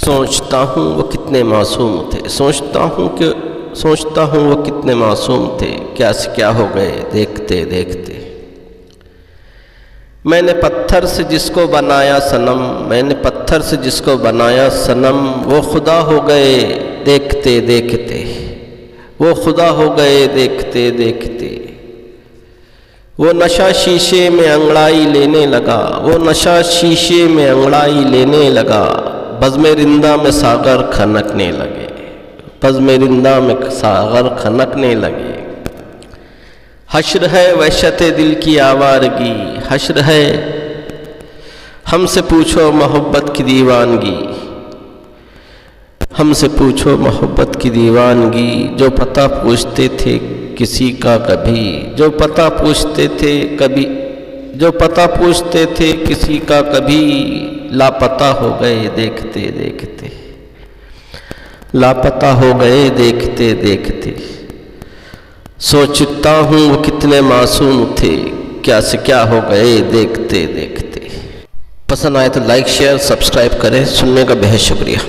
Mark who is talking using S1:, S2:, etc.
S1: سوچتا ہوں وہ کتنے معصوم تھے، سوچتا ہوں وہ کتنے معصوم تھے، کیا سے کیا ہو گئے دیکھتے دیکھتے۔ میں نے پتھر سے جس کو بنایا صنم، میں نے پتھر سے جس کو بنایا صنم، وہ خدا ہو گئے دیکھتے دیکھتے، وہ خدا ہو گئے دیکھتے دیکھتے۔ وہ نشہ شیشے میں انگڑائی لینے لگا، وہ نشہ شیشے میں انگڑائی لینے لگا، بزم رندہ میں ساغر کھنکنے لگے، بزم رندہ میں ساغر کھنکنے لگے۔ حشر ہے وحشت دل کی آوارگی، حشر ہے ہم سے پوچھو محبت کی دیوانگی، ہم سے پوچھو محبت کی دیوانگی۔ جو پتہ پوچھتے تھے کسی کا کبھی، جو پتہ پوچھتے تھے کبھی، جو پتہ پوچھتے تھے کسی کا کبھی، لاپتہ ہو گئے دیکھتے دیکھتے، لاپتہ ہو گئے دیکھتے دیکھتے۔ سوچتا ہوں وہ کتنے معصوم تھے، کیا سے کیا ہو گئے دیکھتے دیکھتے۔ پسند آئے تو لائک شیئر سبسکرائب کریں، سننے کا بہت شکریہ۔